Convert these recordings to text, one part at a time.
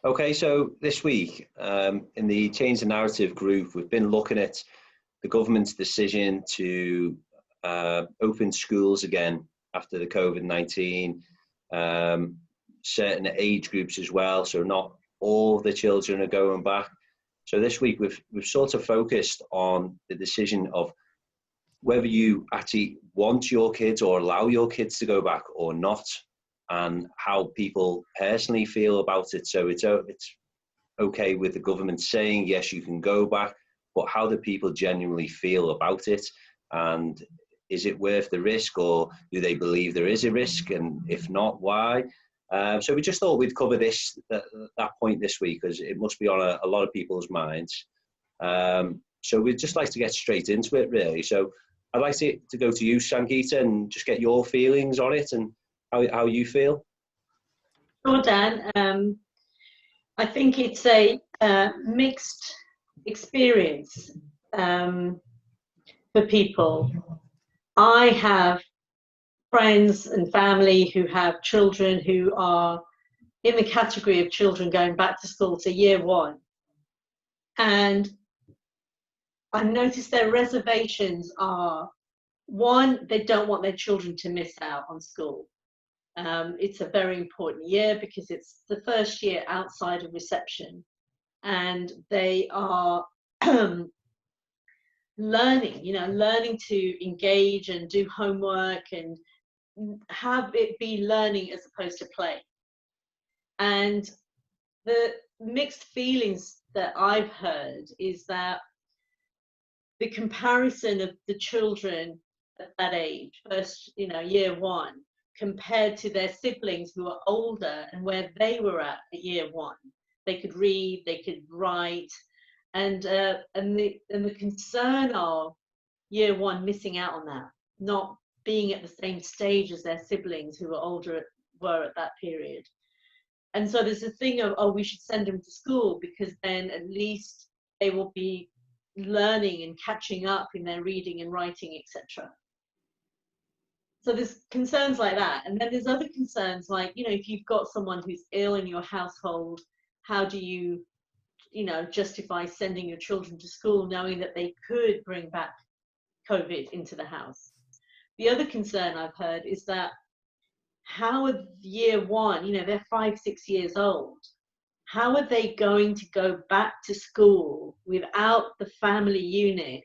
Okay, so this week in the Change the Narrative group, we've been looking at the government's decision to open schools again after the COVID-19, certain age groups as well, so not all the children are going back. So this week we've sort of focused on the decision of whether you actually want your kids or allow your kids to go back or not, and how people personally feel about it. So it's okay with the government saying, yes, you can go back, but how do people genuinely feel about it? And is it worth the risk, or do they believe there is a risk? And if not, why? So we just thought we'd cover that point this week, because it must be on a lot of people's minds. So we'd just like to get straight into it, really. So I'd like to go to you, Sangeeta, and just get your feelings on it and how you feel. Sure, Dan. I think it's a mixed experience for people. I have friends and family who have children who are in the category of children going back to school to year one. And I noticed their reservations are, one, they don't want their children to miss out on school. It's a very important year because it's the first year outside of reception, and they are learning to engage and do homework and have it be learning as opposed to play. And the mixed feelings that I've heard is that the comparison of the children at that age, first, year one, compared to their siblings who are older and where they were at year one. They could read, they could write, and the concern of year one missing out on that, not being at the same stage as their siblings who were older were at that period. And so there's a thing of, oh, we should send them to school because then at least they will be learning and catching up in their reading and writing, etc. So there's concerns like that. And then there's other concerns like, if you've got someone who's ill in your household, how do you, justify sending your children to school knowing that they could bring back COVID into the house? The other concern I've heard is that how are year one, they're 5, 6 years old. How are they going to go back to school without the family unit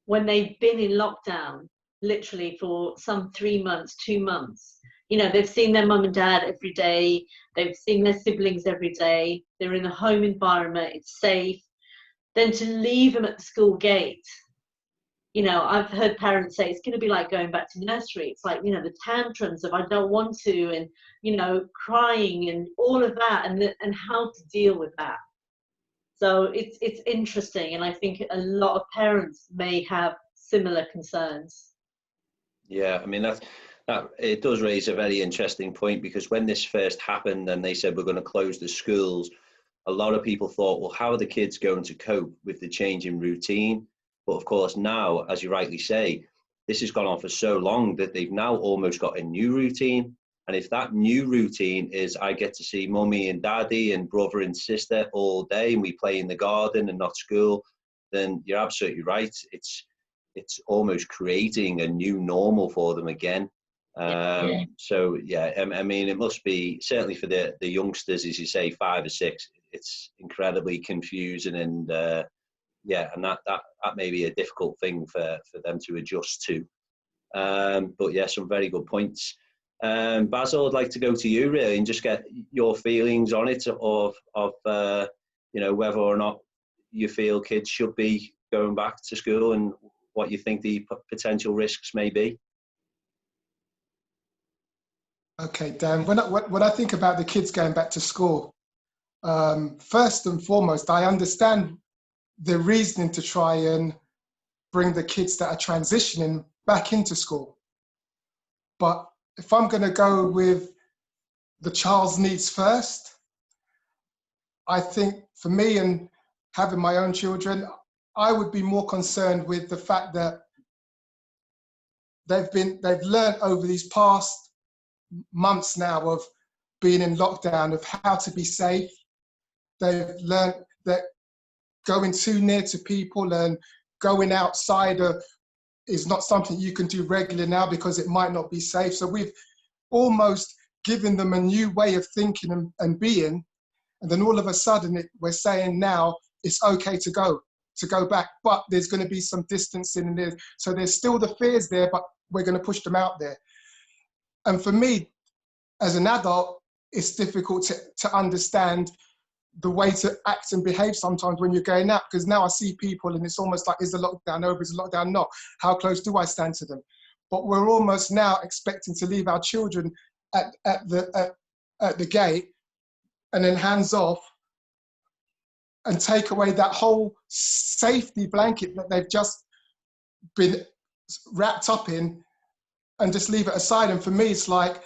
when they've been in lockdown literally for some 3 months, 2 months? They've seen their mum and dad every day. They've seen their siblings every day. They're in a home environment. It's safe. Then to leave them at the school gate, I've heard parents say it's going to be like going back to nursery. It's like, the tantrums of I don't want to, and, crying and all of that, and how to deal with that. So it's interesting. And I think a lot of parents may have similar concerns. Yeah, I mean, that it does raise a very interesting point, because when this first happened and they said we're going to close the schools, a lot of people thought, well, how are the kids going to cope with the change in routine? But of course now, as you rightly say, this has gone on for so long that they've now almost got a new routine. And if that new routine is I get to see mummy and daddy and brother and sister all day and we play in the garden and not school, then you're absolutely right. It's almost creating a new normal for them again. So yeah, I mean, it must be, certainly for the youngsters, as you say, 5 or 6, it's incredibly confusing, and and that may be a difficult thing for them to adjust to. But yeah, some very good points. Basil, I'd like to go to you really and just get your feelings on it of whether or not you feel kids should be going back to school and what you think the potential risks may be. Okay, Dan, when I think about the kids going back to school, first and foremost, I understand the reasoning to try and bring the kids that are transitioning back into school. But if I'm going to go with the child's needs first, I think for me, and having my own children, I would be more concerned with the fact that they've learned over these past months now of being in lockdown of how to be safe, They've learned that going too near to people and going outside is not something you can do regularly now because it might not be safe. So we've almost given them a new way of thinking and being. And then all of a sudden we're saying now it's okay to go back, but there's going to be some distancing in there. So there's still the fears there, but we're going to push them out there. And for me, as an adult, it's difficult to understand the way to act and behave sometimes when you're going out, because now I see people and it's almost like, is the lockdown over? Is the lockdown not? How close do I stand to them? But we're almost now expecting to leave our children at the gate and then hands off and take away that whole safety blanket that they've just been wrapped up in and just leave it aside. And for me, it's like,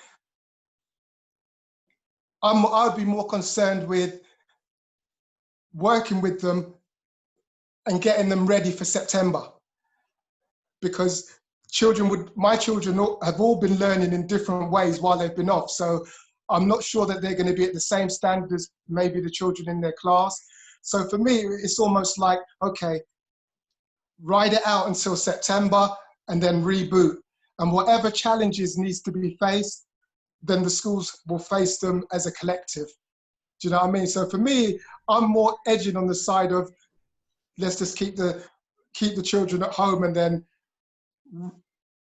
I'd be more concerned with working with them and getting them ready for September, because my children have all been learning in different ways while they've been off. So I'm not sure that they're going to be at the same standard as maybe the children in their class. So for me, it's almost like, okay, ride it out until September and then reboot. And whatever challenges needs to be faced, then the schools will face them as a collective. Do you know what I mean? So for me, I'm more edging on the side of, let's just keep the children at home and then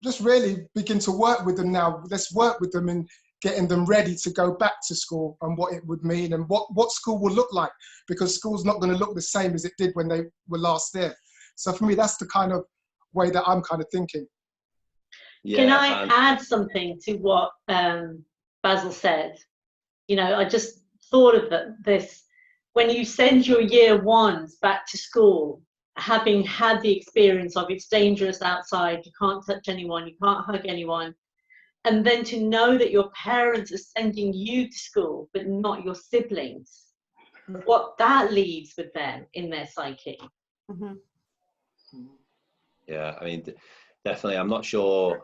just really begin to work with them now. Let's work with them in getting them ready to go back to school and what it would mean and what school will look like, because school's not going to look the same as it did when they were last there. So for me, that's the kind of way that I'm kind of thinking. Yeah, can I add something to what Basil said? You know, I just thought of this. When you send your year ones back to school, having had the experience of it's dangerous outside, you can't touch anyone, you can't hug anyone, and then to know that your parents are sending you to school but not your siblings, what that leaves with them in their psyche. Mm-hmm. Yeah, I mean, definitely. I'm not sure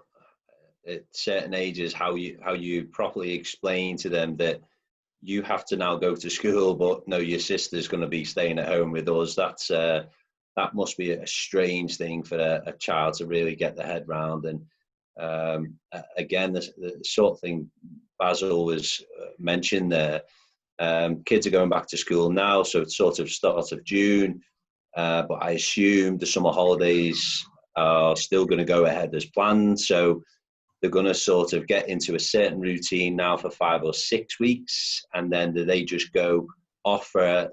at certain ages how you properly explain to them that you have to now go to school, but no, your sister's going to be staying at home with us. That must be a strange thing for a child to really get their head round. And again, the sort of thing Basil was mentioned there. Kids are going back to school now, so it's sort of start of June. But I assume the summer holidays are still going to go ahead as planned. So they're going to sort of get into a certain routine now for 5 or 6 weeks, and then do they just go off for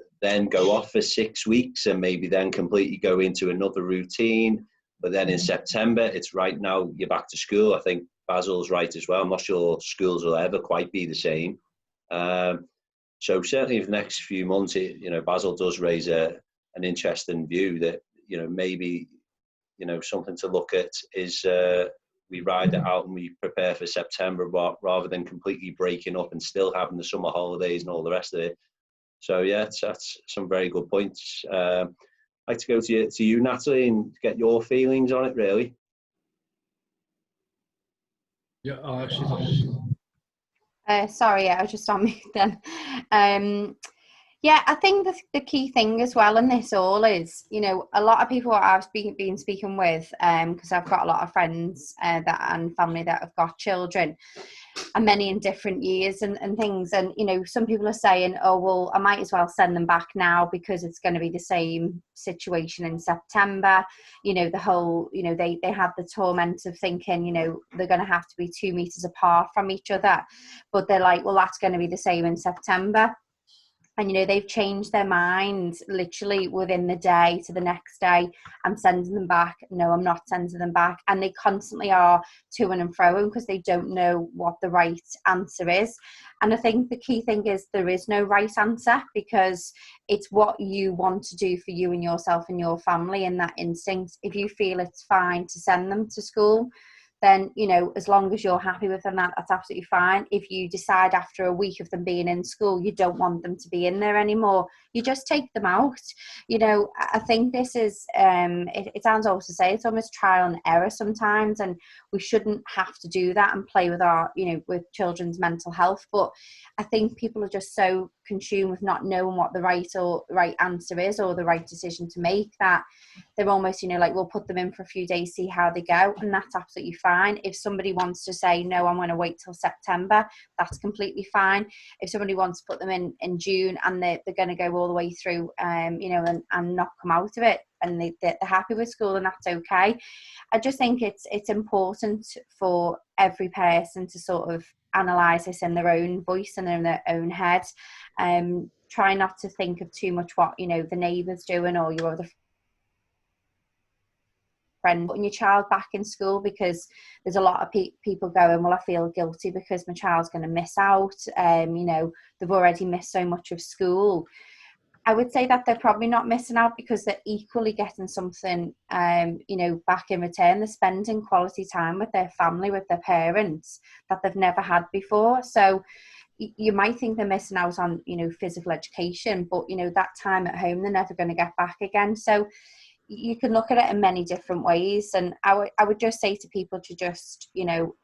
6 weeks and maybe then completely go into another routine? But then in September, it's right now you're back to school. I think Basil's right as well. I'm not sure schools will ever quite be the same. So certainly for the next few months, Basil does raise an interesting view that, maybe, something to look at is we ride it out and we prepare for September rather than completely breaking up and still having the summer holidays and all the rest of it. So yeah, that's some very good points. I'd like to go to you, Natalie, and get your feelings on it, really. Yeah, sorry, I was just on mute then. Yeah, I think the key thing as well in this all is, a lot of people I've been speaking with, because I've got a lot of friends and family that have got children, and many in different years and things. And, some people are saying, oh, well, I might as well send them back now because it's going to be the same situation in September. The whole, they have the torment of thinking, they're going to have to be 2 meters apart from each other. But they're like, well, that's going to be the same in September. And, they've changed their minds literally within the day to the next day. I'm sending them back. No, I'm not sending them back. And they constantly are to and fro because they don't know what the right answer is. And I think the key thing is there is no right answer, because it's what you want to do for you and yourself and your family in that instinct. If you feel it's fine to send them to school, then, you know, as long as you're happy with them, that's absolutely fine. If you decide after a week of them being in school, you don't want them to be in there anymore, you just take them out. You know, I think this is, it sounds awful to say, it's almost trial and error sometimes, and we shouldn't have to do that and play with our, you know, with children's mental health. But I think people are just so consumed with not knowing what the right answer is, or the right decision to make, that they're almost, you know, like, we'll put them in for a few days, see how they go, and that's absolutely fine. If somebody wants to say, no, I'm going to wait till September, that's completely fine. If somebody wants to put them in June and they're going to go all the way through, you know, and not come out of it, and they're happy with school, and that's okay. I just think it's important for every person to sort of analyse this in their own voice and in their own head. Try not to think of too much what, you know, the neighbour's doing or your other friend, putting your child back in school, because there's a lot of people going, well, I feel guilty because my child's going to miss out. You know, they've already missed so much of school. I would say that they're probably not missing out, because they're equally getting something, you know, back in return. They're spending quality time with their family, with their parents, that they've never had before. So you might think they're missing out on, you know, physical education, but, you know, that time at home, they're never going to get back again. So you can look at it in many different ways. And I would just say to people to just, you know,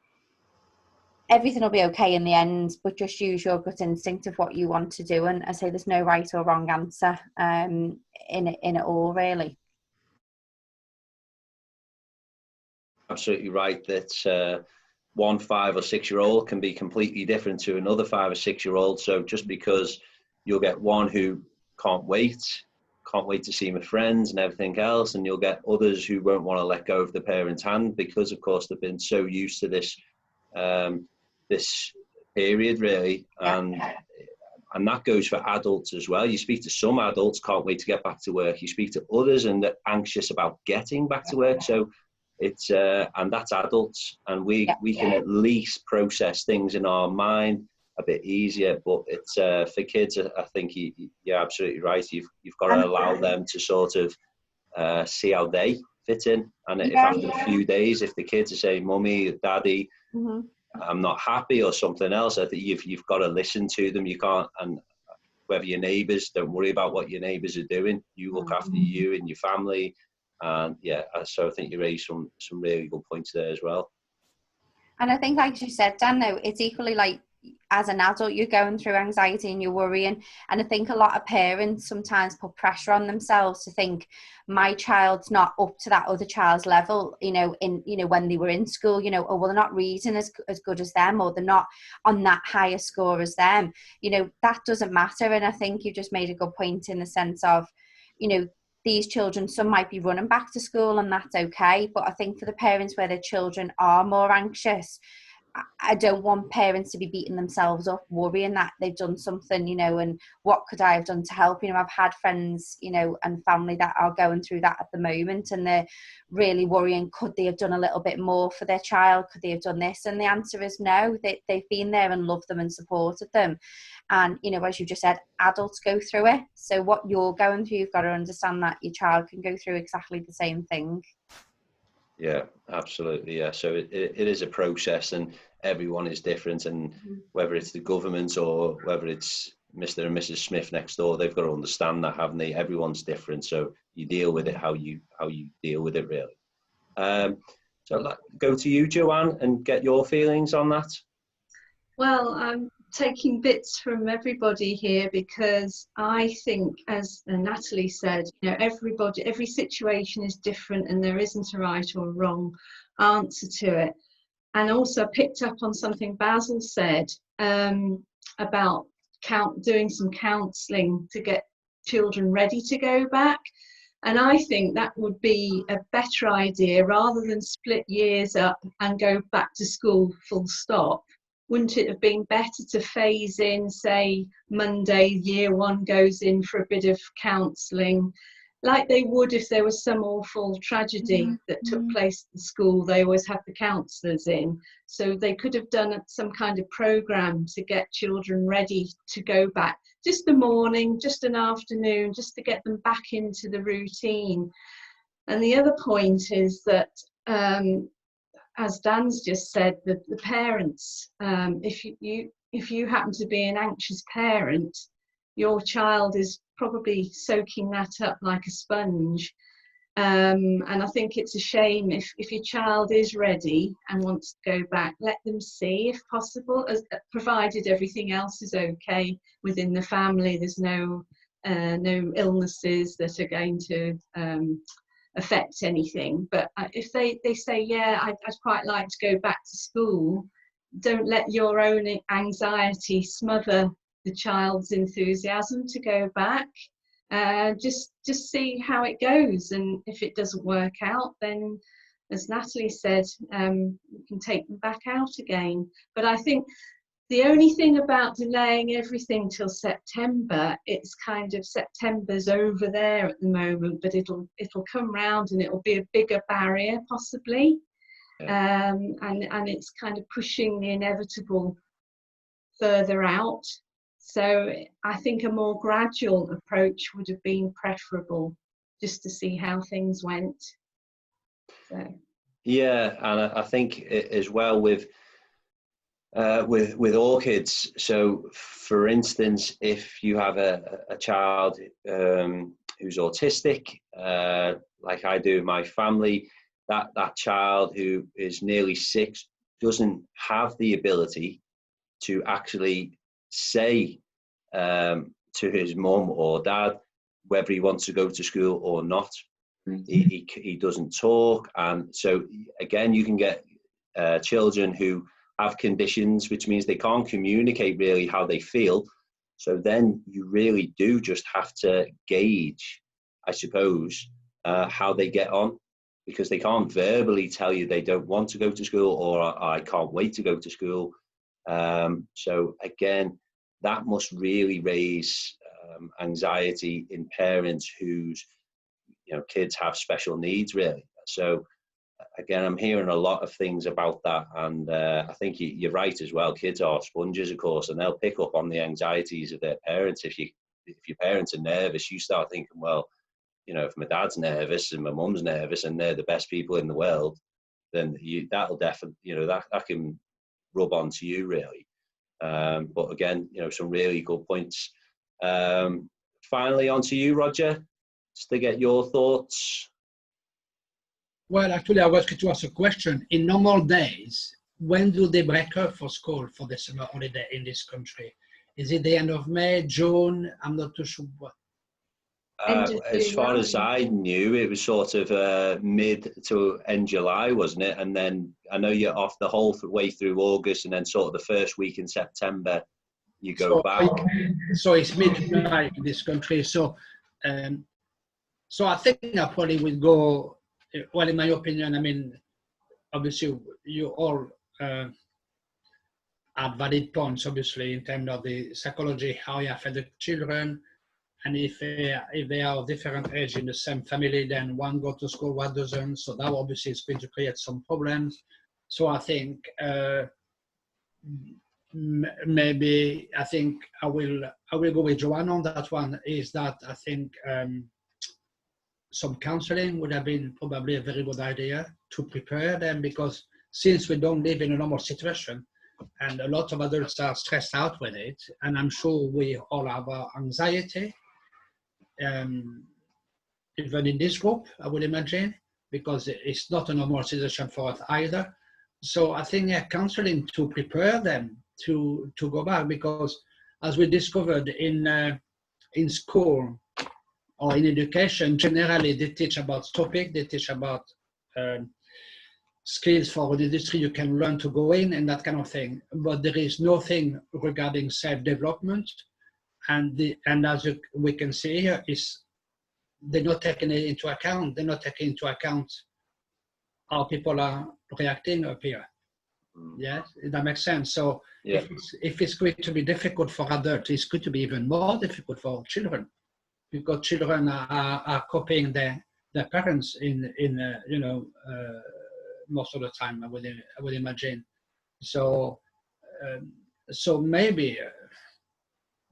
everything will be okay in the end, but just use your gut instinct of what you want to do. And I say there's no right or wrong answer in it all, really. Absolutely right. That one 5 or 6 year old can be completely different to another 5 or 6 year old. So just because you'll get one who can't wait to see my friends and everything else, and you'll get others who won't want to let go of the parent's hand, because of course they've been so used to this this period, really. And that goes for adults as well. You speak to some adults, can't wait to get back to work. You speak to others and they're anxious about getting back to work. So it's and that's adults, and we can at least process things in our mind a bit easier. But it's for kids, I think you're absolutely right. You've got to allow them to sort of see how they fit in. And if after a few days, if the kids are saying, "Mummy, Daddy, I'm not happy," or something else, I think you've got to listen to them. You can't, and whether your neighbours, don't worry about what your neighbours are doing. You look after you and your family. And so I think you raised some really good points there as well. And I think, like you said, Dan, though, it's equally like, as an adult, you're going through anxiety and you're worrying. And I think a lot of parents sometimes put pressure on themselves to think, my child's not up to that other child's level, you know, when they were in school, you know, or well, they're not reading as good as them, or they're not on that higher score as them. You know, that doesn't matter. And I think you just made a good point in the sense of, you know, these children, some might be running back to school and that's okay. But I think for the parents where their children are more anxious, I don't want parents to be beating themselves up, worrying that they've done something, you know, and what could I have done to help? You know, I've had friends, you know, and family that are going through that at the moment, and they're really worrying, could they have done a little bit more for their child? Could they have done this? And the answer is no. They've been there and loved them and supported them. And, you know, as you just said, adults go through it. So what you're going through, you've got to understand that your child can go through exactly the same thing. Yeah, absolutely. Yeah. So it is a process, and everyone is different. And whether it's the government or whether it's Mr. and Mrs. Smith next door, they've got to understand that, haven't they? Everyone's different. So you deal with it how you deal with it, really. So go to you, Joanne, and get your feelings on that. Well, I'm taking bits from everybody here, because I think, as Natalie said, you know, every situation is different, and there isn't a right or wrong answer to it. And also picked up on something Basil said about doing some counselling to get children ready to go back. And I think that would be a better idea, rather than split years up and go back to school full stop. Wouldn't it have been better to phase in, say, Monday, year 1 goes in for a bit of counselling, like they would if there was some awful tragedy that took place at the school? They always have the counsellors in. So they could have done some kind of programme to get children ready to go back. Just a morning, just an afternoon, just to get them back into the routine. And the other point is that as Dan's just said, the parents, if you happen to be an anxious parent, your child is probably soaking that up like a sponge. And I think it's a shame if your child is ready and wants to go back, let them see if possible, provided everything else is okay within the family. There's no illnesses that are going to affect anything. But if they say, yeah, I'd quite like to go back to school, don't let your own anxiety smother the child's enthusiasm to go back. Just see how it goes, and if it doesn't work out, then, as Natalie said, you can take them back out again. But I think the only thing about delaying everything till September, it's kind of September's over there at the moment, but it'll come round and it'll be a bigger barrier possibly. Yeah. And it's kind of pushing the inevitable further out. So I think a more gradual approach would have been preferable, just to see how things went. So. Yeah, and I think as well with all kids. So, for instance, if you have a child who's autistic, like I do in my family, that child who is nearly 6 doesn't have the ability to actually say to his mum or dad whether he wants to go to school or not. Mm-hmm. He doesn't talk, and so again, you can get children who have conditions, which means they can't communicate really how they feel. So then you really do just have to gauge, I suppose, how they get on, because they can't verbally tell you they don't want to go to school or I can't wait to go to school. So again, that must really raise anxiety in parents whose kids have special needs, really. So again, I'm hearing a lot of things about that, and I think you're right as well. Kids are sponges, of course, and they'll pick up on the anxieties of their parents. If your parents are nervous, you start thinking, well, if my dad's nervous and my mum's nervous and they're the best people in the world, then that'll definitely, that can rub onto you, really. But again, some really good points. Finally, on to you, Roger, just to get your thoughts. Well, actually, I was going to ask a question. In normal days, when do they break up for school for the summer holiday in this country? Is it the end of May, June? I'm not too sure. As far as I knew, it was sort of mid to end July, wasn't it? And then I know you're off the whole way through August, and then sort of the first week in September, you go back. So it's mid-July in this country. So I think I probably will go. Well, in my opinion, I mean, obviously, you all have valid points, obviously, in terms of the psychology, how you affect the children, and if they are of different age in the same family, then one go to school, one doesn't. So that obviously is going to create some problems. So I think maybe I will go with Joanna on that one. Is that I think. Some counseling would have been probably a very good idea to prepare them, because since we don't live in a normal situation and a lot of adults are stressed out with it, and I'm sure we all have our anxiety, even in this group, I would imagine, because it's not a normal situation for us either. So I think counseling to prepare them to go back, because as we discovered in school, or in education, generally they teach about topic, they teach about skills for the industry you can learn to go in and that kind of thing. But there is nothing regarding self-development, and as we can see here, is they're not taking it into account. They're not taking into account how people are reacting up here. Yes, that makes sense. So yeah. If it's going to be difficult for adults, it's going to be even more difficult for children. Because children are copying their parents in most of the time, I would imagine. So maybe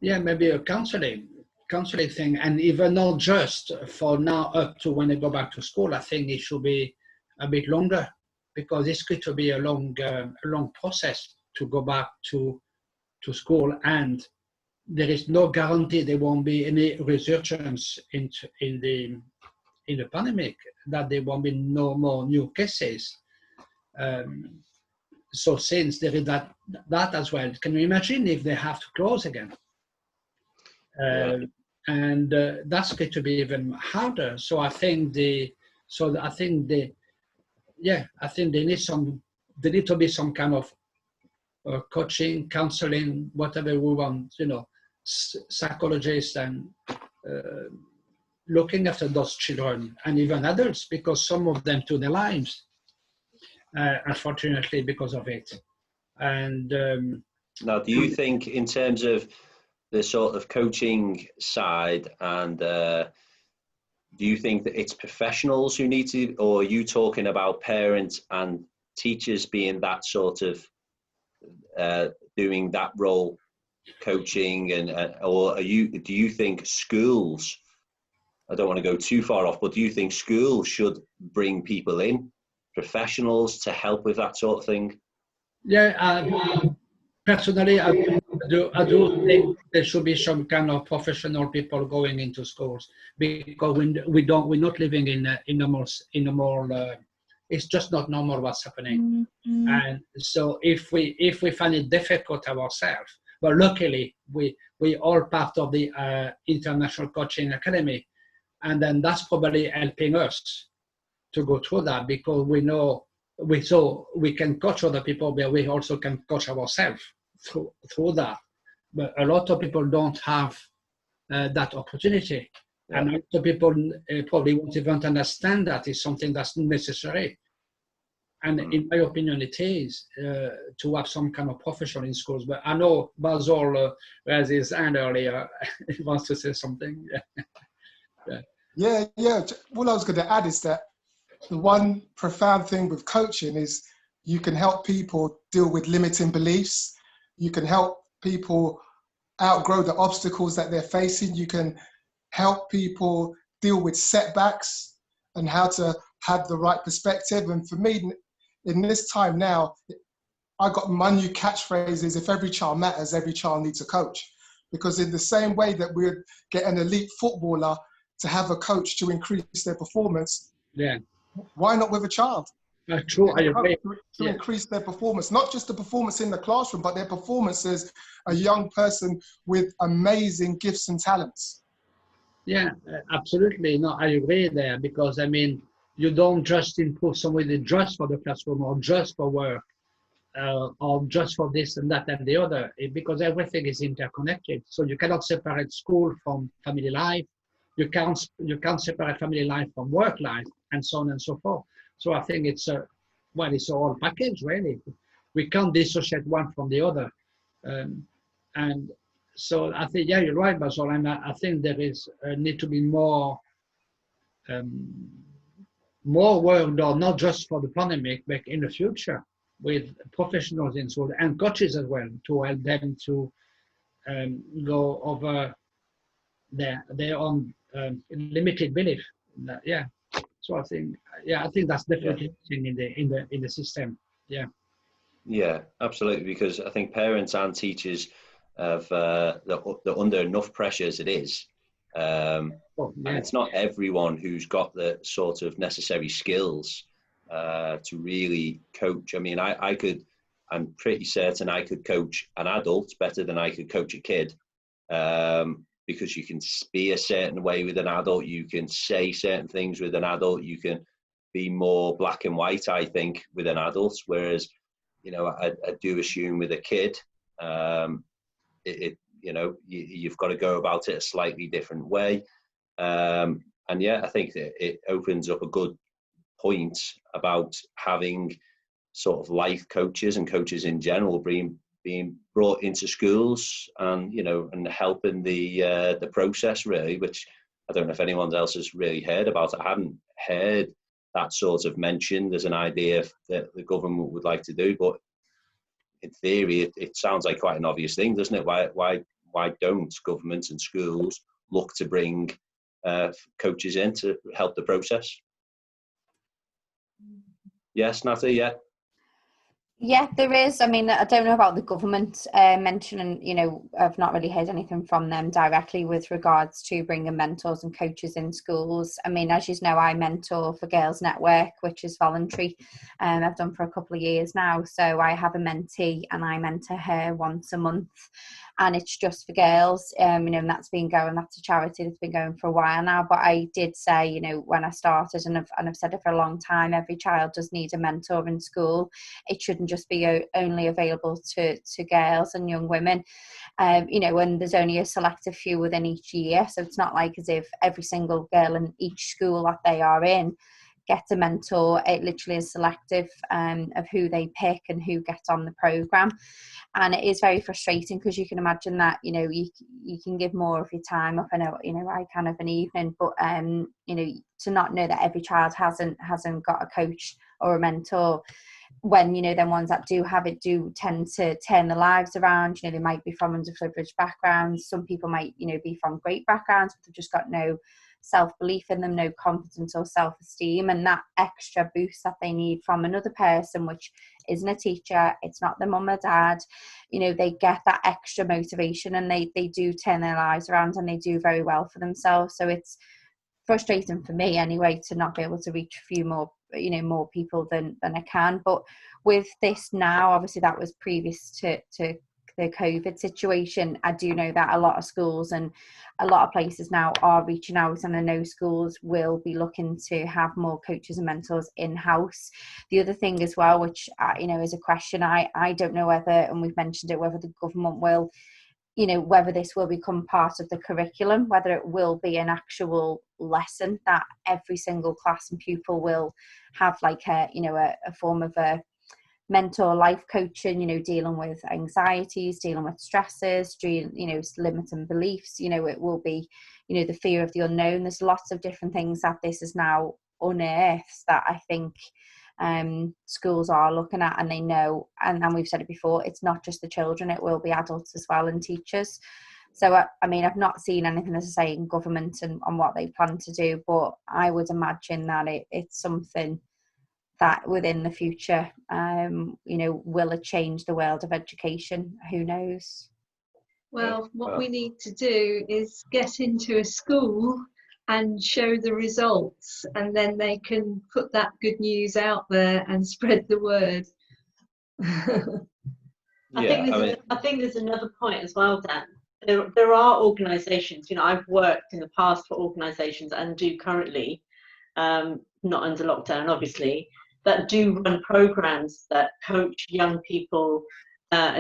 maybe a counseling thing, and even not just for now up to when they go back to school. I think it should be a bit longer, because it's going to be a long process to go back to school, and there is no guarantee there won't be any resurgence in the pandemic, that there won't be no more new cases. So since there is that as well, can you imagine if they have to close again? And that's going to be even harder. So I think there need to be some kind of coaching, counseling, whatever we want, psychologists, and looking after those children and even adults, because some of them took their lives, unfortunately, because of it. And now, do you think, in terms of the sort of coaching side, and do you think that it's professionals who need to, or are you talking about parents and teachers being that sort of doing that role, coaching, and or do you think schools, I don't want to go too far off, but do you think schools should bring people in, professionals, to help with that sort of thing? Yeah, personally, I do think there should be some kind of professional people going into schools, because we're not living in a more it's just not normal what's happening. Mm-hmm. And so if we find it difficult ourselves, but luckily we all part of the International Coaching Academy, and then that's probably helping us to go through that, because we know we can coach other people, but we also can coach ourselves through that. But a lot of people don't have that opportunity. Yeah. And a lot of people probably won't even understand that it's something that's necessary. And in my opinion, it is to have some kind of professional in schools. But I know Basil raised his hand earlier. He wants to say something. Yeah. What I was going to add is that the one profound thing with coaching is you can help people deal with limiting beliefs. You can help people outgrow the obstacles that they're facing. You can help people deal with setbacks and how to have the right perspective. And for me, in this time now, I got my new catchphrase is, if every child matters, every child needs a coach. Because in the same way that we'd get an elite footballer to have a coach to increase their performance, why not with a child? True, I agree. To increase their performance, not just the performance in the classroom, but their performance as a young person with amazing gifts and talents. Yeah, absolutely. No, I agree there, because I mean, you don't just improve somebody just for the classroom or just for work or just for this and that and the other, because everything is interconnected. So you cannot separate school from family life. You can't separate family life from work life, and so on and so forth. So I think it's a whole package, really. We can't dissociate one from the other. And so I think, you're right, Basil, and I think there is need to be more work done, not just for the pandemic, but in the future, with professionals in school and coaches as well, to help them to go over their own limited belief. So I think that's definitely in the system. Yeah, absolutely, because I think parents and teachers have they're under enough pressure as it is. And it's not everyone who's got the sort of necessary skills to really coach. I mean, I'm pretty certain I could coach an adult better than I could coach a kid, because you can be a certain way with an adult, you can say certain things with an adult, you can be more black and white, I think, with an adult, whereas, I do assume with a kid, you've got to go about it a slightly different way. I think that it opens up a good point about having sort of life coaches and coaches in general being brought into schools and, and helping the process, really, which I don't know if anyone else has really heard about. I hadn't heard that sort of mentioned as an idea that the government would like to do, but in theory, it sounds like quite an obvious thing, doesn't it? Why don't governments and schools look to bring coaches in to help the process? Yes, Natalie, yeah. Yeah, there is. I mean, I don't know about the government mentioning, you know, I've not really heard anything from them directly with regards to bringing mentors and coaches in schools. I mean, as you know, I mentor for Girls Network, which is voluntary. I've done for a couple of years now. So I have a mentee and I mentor her once a month. And it's just for girls, you know, and that's a charity that's been going for a while now. But I did say, you know, when I started, and I've said it for a long time, every child does need a mentor in school. It shouldn't just be only available to girls and young women, you know, and there's only a selective few within each year. So it's not like as if every single girl in each school that they are in gets a mentor. It literally is selective of who they pick and who gets on the programme. And it is very frustrating because you can imagine that, you know, you can give more of your time up in I kind of an evening, but you know, to not know that every child hasn't got a coach or a mentor, when, you know, then ones that do have it do tend to turn their lives around. You know, they might be from underprivileged backgrounds. Some people might, you know, be from great backgrounds, but they've just got no self-belief in them, no confidence or self-esteem, and that extra boost that they need from another person, which isn't a teacher, it's not their mum or dad, you know, they get that extra motivation and they do turn their lives around and they do very well for themselves. So it's frustrating for me anyway to not be able to reach a few more, you know, more people than I can. But with this now, obviously that was previous to the COVID situation. I do know that a lot of schools and a lot of places now are reaching out, and I know schools will be looking to have more coaches and mentors in-house. The other thing as well, which you know, is a question I don't know whether, and we've mentioned it, whether the government will, you know, whether this will become part of the curriculum, whether it will be an actual lesson that every single class and pupil will have, like a, you know, a form of a mentor life coaching, you know, dealing with anxieties, dealing with stresses, you know, limiting beliefs. You know, it will be, you know, the fear of the unknown. There's lots of different things that this is now unearths that I think schools are looking at, and they know, and we've said it before, it's not just the children, it will be adults as well and teachers. So I mean, I've not seen anything, as I say, in government and on what they plan to do, but I would imagine that it's something that within the future, you know, will it change the world of education? Who knows? Well, what we need to do is get into a school and show the results, and then they can put that good news out there and spread the word. I think there's another point as well, Dan. There are organisations, you know, I've worked in the past for organisations and do currently, not under lockdown obviously, that do run programs that coach young people,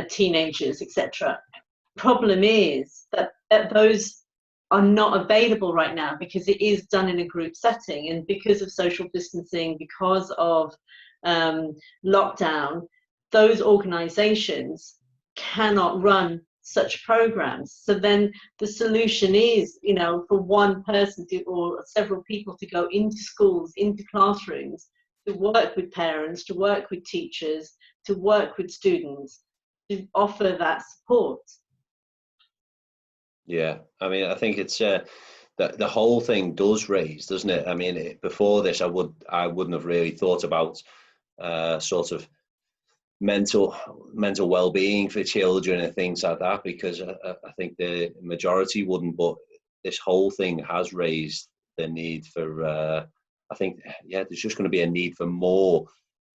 teenagers, etc. Problem is that those are not available right now because it is done in a group setting, and because of social distancing, because of lockdown, those organizations cannot run such programs. So then the solution is, you know, for one person to, or several people to go into schools, into classrooms, to work with parents, to work with teachers, to work with students, to offer that support. Yeah, I mean, I think it's the whole thing does raise, doesn't it? I mean, before this, I wouldn't have really thought about sort of mental well-being for children and things like that, because I think the majority wouldn't. But this whole thing has raised the need for. I think, yeah, there's just going to be a need for more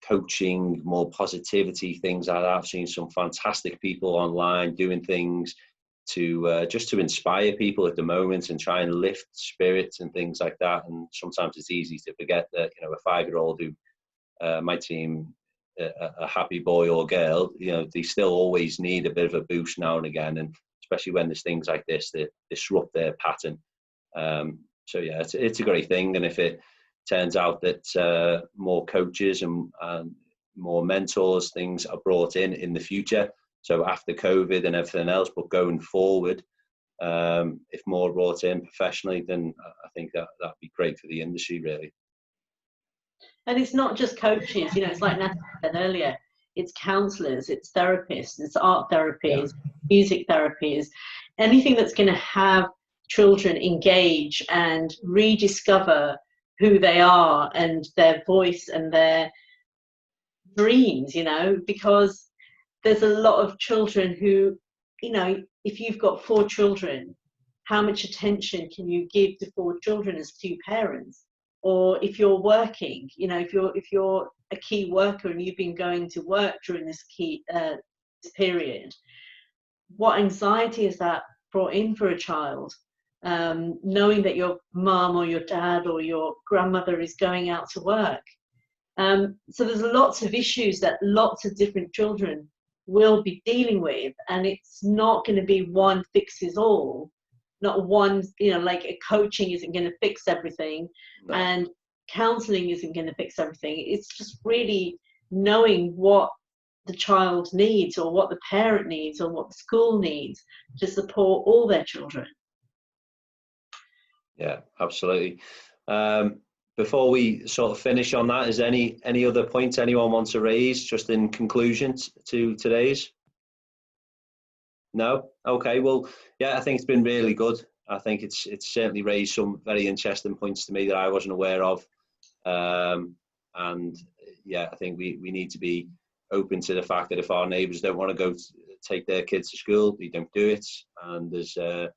coaching, more positivity, things like that. I've seen some fantastic people online doing things to just to inspire people at the moment and try and lift spirits and things like that. And sometimes it's easy to forget that, you know, a 5-year-old who might seem a happy boy or girl, you know, they still always need a bit of a boost now and again, and especially when there's things like this that disrupt their pattern. So yeah, it's a great thing, and if it turns out that more coaches and more mentors, things are brought in the future, so after COVID and everything else, but going forward, if more brought in professionally, then I think that'd be great for the industry, really. And it's not just coaches, you know, it's like Natalie said earlier, it's counsellors, it's therapists, it's art therapies, music therapies, anything that's going to have children engage and rediscover who they are and their voice and their dreams, you know, because there's a lot of children who, you know, if you've got 4 children, how much attention can you give to 4 children as 2 parents? Or if you're working, you know, if you're a key worker and you've been going to work during this this period, what anxiety is that brought in for a child? Knowing that your mum or your dad or your grandmother is going out to work. So there's lots of issues that lots of different children will be dealing with, and it's not going to be one fixes all. Not one, you know, like a coaching isn't going to fix everything, no. And counselling isn't going to fix everything. It's just really knowing what the child needs, or what the parent needs, or what the school needs to support all their children. Yeah, absolutely. Before we sort of finish on that, is there any other points anyone wants to raise just in conclusion to today's? No? Okay, well, yeah, I think it's been really good. I think it's certainly raised some very interesting points to me that I wasn't aware of. And yeah, I think we need to be open to the fact that if our neighbours don't want to go take their kids to school, they don't do it. And there's, I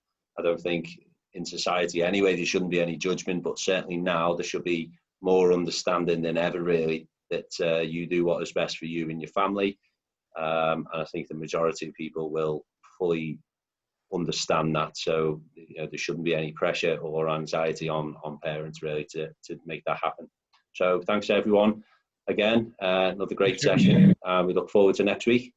don't think in society anyway, there shouldn't be any judgment, but certainly now there should be more understanding than ever, really, that you do what is best for you and your family. And I think the majority of people will fully understand that. So, you know, there shouldn't be any pressure or anxiety on parents really to make that happen. So thanks everyone again, another great session, and we look forward to next week.